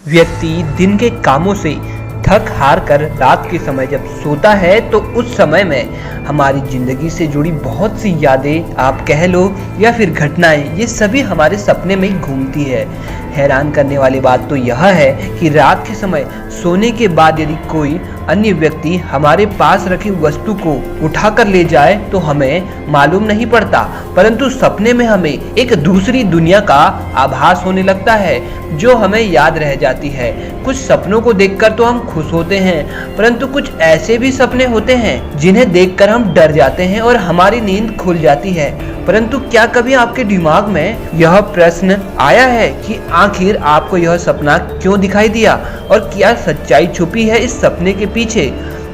व्यक्ति दिन के कामों से थक हार कर रात के समय जब सोता है तो उस समय में हमारी ज़िंदगी से जुड़ी बहुत सी यादें आप कह लो या फिर घटनाएं, ये सभी हमारे सपने में घूमती है। हैरान करने वाली बात तो यह है कि रात के समय सोने के बाद यदि कोई अन्य व्यक्ति हमारे पास रखी वस्तु को उठाकर ले जाए तो हमें मालूम नहीं पड़ता, परंतु सपने में हमें एक दूसरी दुनिया का आभास होने लगता है जो हमें याद रह जाती है। कुछ सपनों को देखकर तो हम खुश होते हैं, परंतु कुछ ऐसे भी सपने होते हैं जिन्हें देखकर हम डर जाते हैं और हमारी नींद खुल जाती है। परंतु क्या कभी आपके दिमाग में यह प्रश्न आया है कि आखिर आपको यह सपना क्यों दिखाई दिया और क्या सच्चाई छुपी है इस सपने के पीछे?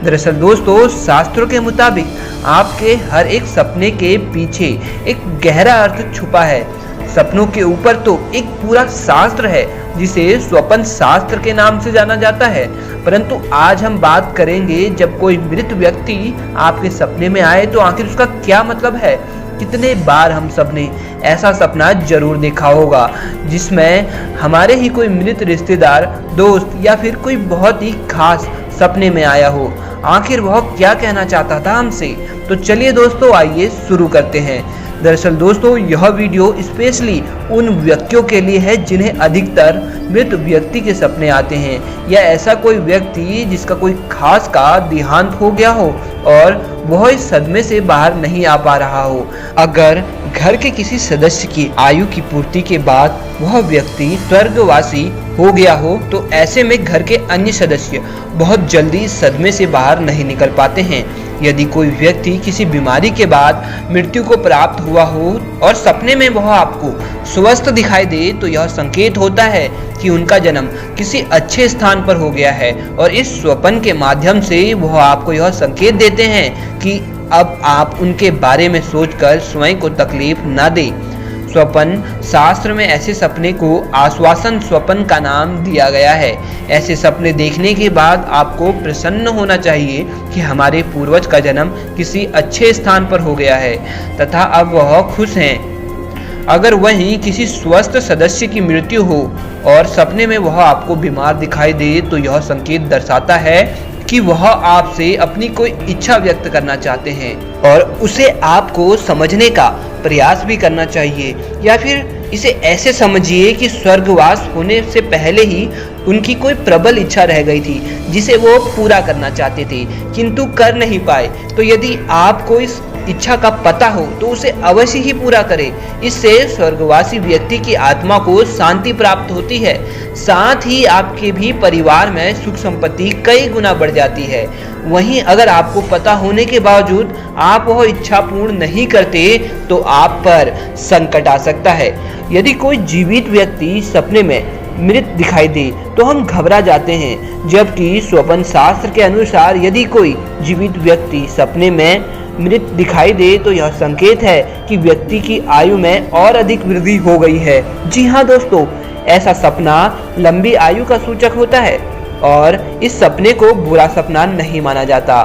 दरअसल दोस्तों, शास्त्रों के मुताबिक आपके हर एक सपने के पीछे एक गहरा अर्थ छुपा है। सपनों के ऊपर तो एक पूरा शास्त्र है जिसे स्वप्न शास्त्र के नाम से जाना जाता है। परंतु आज हम बात करेंगे, जब कोई मृत व्यक्ति आपके सपने में आए तो आखिर उसका क्या मतलब है। कितने बार हम सबने ऐसा सपना जरूर देखा होगा जिसमें हमारे ही कोई मृत रिश्तेदार, दोस्त या फिर कोई बहुत ही खास सपने में आया हो। आखिर वह क्या कहना चाहता था हमसे? तो चलिए दोस्तों, आइए शुरू करते हैं। दरअसल दोस्तों, यह वीडियो स्पेशली उन व्यक्तियों के लिए है जिन्हें अधिकतर मृत व्यक्ति के सपने आते हैं, या ऐसा कोई व्यक्ति जिसका कोई खास का देहांत हो गया हो और वह इस सदमे से बाहर नहीं आ पा रहा हो। अगर घर के किसी सदस्य की आयु की पूर्ति के बाद वह व्यक्ति स्वर्गवासी हो गया हो तो ऐसे में घर के अन्य सदस्य बहुत जल्दी सदमे से बाहर नहीं निकल पाते हैं। यदि कोई व्यक्ति किसी बीमारी के बाद मृत्यु को प्राप्त हुआ हो और सपने में वह आपको स्वस्थ दिखाई दे तो यह संकेत होता है कि उनका जन्म किसी अच्छे स्थान पर हो गया है, और इस स्वप्न के माध्यम से वह आपको यह संकेत देते हैं कि अब आप उनके बारे में सोचकर स्वयं को तकलीफ न दें। स्वप्न शास्त्र में ऐसे सपने को आश्वासन स्वप्न का नाम दिया गया है। ऐसे सपने देखने के बाद आपको प्रसन्न होना चाहिए कि हमारे पूर्वज का जन्म किसी अच्छे स्थान पर हो गया है तथा अब वह खुश हैं। अगर वहीं किसी स्वस्थ सदस्य की मृत्यु हो और सपने में वह आपको बीमार दिखाई दे तो यह संकेत दर्शाता है कि वह आपसे अपनी कोई इच्छा व्यक्त करना चाहते हैं और उसे आपको समझने का प्रयास भी करना चाहिए, या फिर इसे ऐसे समझिए कि स्वर्गवास होने से पहले ही उनकी कोई प्रबल इच्छा रह गई थी जिसे वो पूरा करना चाहते थे किंतु कर नहीं पाए। तो यदि आपको इस इच्छा का पता हो तो उसे अवश्य ही पूरा करें। इससे स्वर्गवासी व्यक्ति की आत्मा को शांति प्राप्त होती है, साथ ही आपके भी परिवार में सुख संपत्ति कई गुना बढ़ जाती है। वहीं अगर आपको पता होने के बावजूद आप वह इच्छा पूर्ण नहीं करते तो आप पर संकट आ सकता है। यदि कोई जीवित व्यक्ति सपने में मृत दिखाई दे तो हम घबरा जाते हैं, जबकि स्वप्न शास्त्र के अनुसार यदि कोई जीवित व्यक्ति सपने में मृत दिखाई दे तो यह संकेत है कि व्यक्ति की आयु में और अधिक वृद्धि हो गई है। जी हाँ दोस्तों, ऐसा सपना लंबी आयु का सूचक होता है और इस सपने को बुरा सपना नहीं माना जाता।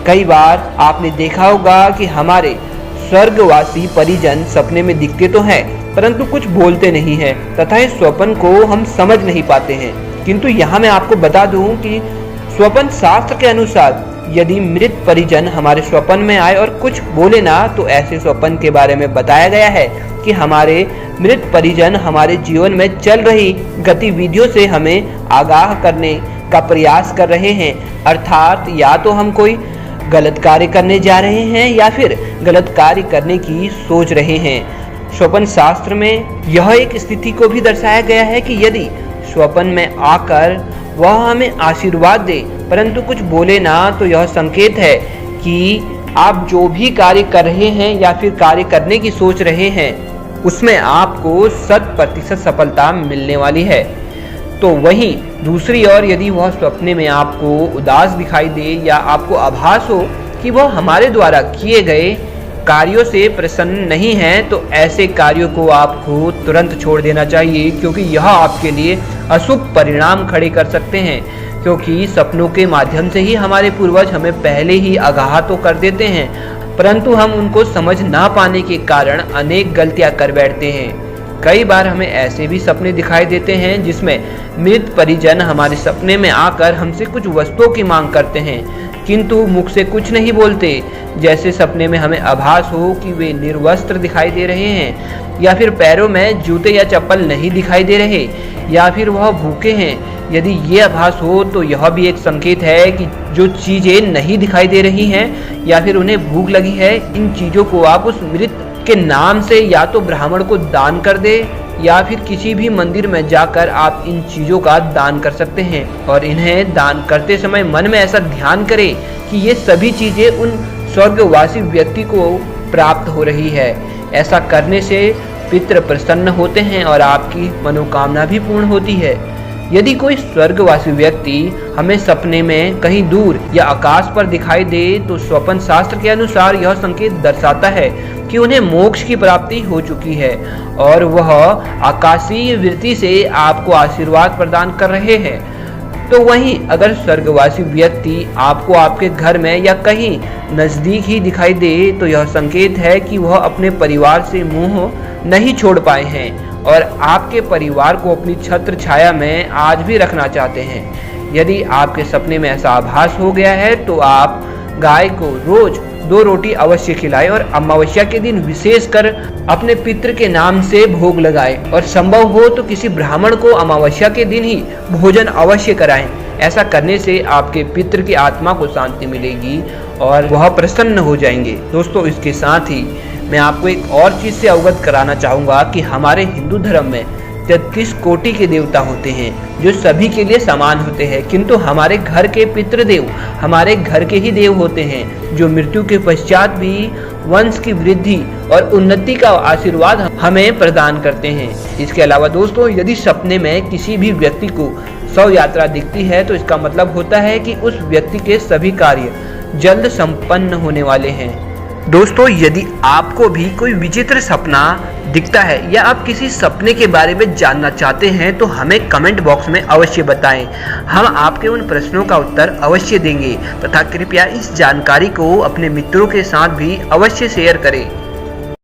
कई बार आपने देखा होगा कि हमारे स्वर्गवासी परिजन सपने में दिखते तो हैं परंतु कुछ बोलते नहीं हैं तथा इस स्वप्न को हम समझ नहीं पाते हैं। किंतु यहाँ मैं आपको बता दूं कि स्वप्न शास्त्र के अनुसार यदि मृत परिजन हमारे स्वप्न में आए और कुछ बोले ना तो ऐसे स्वप्न के बारे में बताया गया है कि हमारे मृत परिजन हमारे जीवन में चल रही गतिविधियों से हमें आगाह करने का प्रयास कर रहे हैं। अर्थात या तो हम कोई गलत कार्य करने जा रहे हैं या फिर गलत कार्य करने की सोच रहे हैं। स्वप्न शास्त्र में यह एक स्थिति को भी दर्शाया गया है कि यदि स्वप्न में आकर वह हमें आशीर्वाद दे परंतु कुछ बोले ना तो यह संकेत है कि आप जो भी कार्य कर रहे हैं या फिर कार्य करने की सोच रहे हैं उसमें आपको 100% सफलता मिलने वाली है। तो वहीं दूसरी ओर यदि वह सपने में आपको उदास दिखाई दे या आपको आभास हो कि वह हमारे द्वारा किए गए कार्यों से प्रसन्न नहीं है तो ऐसे कार्यों को आपको तुरंत छोड़ देना चाहिए, क्योंकि यह आपके लिए अशुभ परिणाम खड़े कर सकते हैं। क्योंकि सपनों के माध्यम से ही हमारे पूर्वज हमें पहले ही आगाह तो कर देते हैं, परंतु हम उनको समझ ना पाने के कारण अनेक गलतियां कर बैठते हैं। कई बार हमें ऐसे भी सपने दिखाई देते हैं जिसमें मृत परिजन हमारे सपने में आकर हमसे कुछ वस्तुओं की मांग करते हैं, किंतु मुख से कुछ नहीं बोलते। जैसे सपने में हमें आभास हो कि वे निर्वस्त्र दिखाई दे रहे हैं, या फिर पैरों में जूते या चप्पल नहीं दिखाई दे रहे, या फिर वह भूखे हैं। यदि ये आभास हो तो यह भी एक संकेत है कि जो चीज़ें नहीं दिखाई दे रही हैं या फिर उन्हें भूख लगी है, इन चीज़ों को आप उस मृत के नाम से या तो ब्राह्मण को दान कर दे, या फिर किसी भी मंदिर में जाकर आप इन चीज़ों का दान कर सकते हैं। और इन्हें दान करते समय मन में ऐसा ध्यान करें कि ये सभी चीज़ें उन स्वर्गवासी व्यक्ति को प्राप्त हो रही है। ऐसा करने से पितृ प्रसन्न होते हैं और आपकी मनोकामना भी पूर्ण होती है। यदि कोई स्वर्गवासी व्यक्ति हमें सपने में कहीं दूर या आकाश पर दिखाई दे तो स्वप्न शास्त्र के अनुसार यह संकेत दर्शाता है कि उन्हें मोक्ष की प्राप्ति हो चुकी है और वह आकाशीय वृत्ति से आपको आशीर्वाद प्रदान कर रहे हैं। तो वहीं अगर स्वर्गवासी व्यक्ति आपको आपके घर में या कहीं नज़दीक ही दिखाई दे तो यह संकेत है कि वह अपने परिवार से मुंह नहीं छोड़ पाए हैं और आपके परिवार को अपनी छत्र छाया में आज भी रखना चाहते हैं। यदि आपके सपने में ऐसा आभास हो गया है तो आप गाय को रोज 2 रोटी अवश्य खिलाएं और अमावस्या के दिन विशेषकर अपने पितृ के नाम से भोग लगाएं और संभव हो तो किसी ब्राह्मण को अमावस्या के दिन ही भोजन अवश्य कराएं। ऐसा करने से आपके पितृ की आत्मा को शांति मिलेगी और वह प्रसन्न हो जाएंगे। दोस्तों, इसके साथ ही मैं आपको एक और चीज़ से अवगत कराना चाहूँगा कि हमारे हिंदू धर्म में 33 कोटि के देवता होते हैं जो सभी के लिए समान होते हैं, किंतु हमारे घर के पितृदेव हमारे घर के ही देव होते हैं जो मृत्यु के पश्चात भी वंश की वृद्धि और उन्नति का आशीर्वाद हमें प्रदान करते हैं। इसके अलावा दोस्तों, यदि सपने में किसी भी व्यक्ति को शव यात्रा दिखती है तो इसका मतलब होता है कि उस व्यक्ति के सभी कार्य जल्द संपन्न होने वाले हैं। दोस्तों, यदि आपको भी कोई विचित्र सपना दिखता है या आप किसी सपने के बारे में जानना चाहते हैं तो हमें कमेंट बॉक्स में अवश्य बताएं। हम आपके उन प्रश्नों का उत्तर अवश्य देंगे तथा कृपया इस जानकारी को अपने मित्रों के साथ भी अवश्य शेयर करें।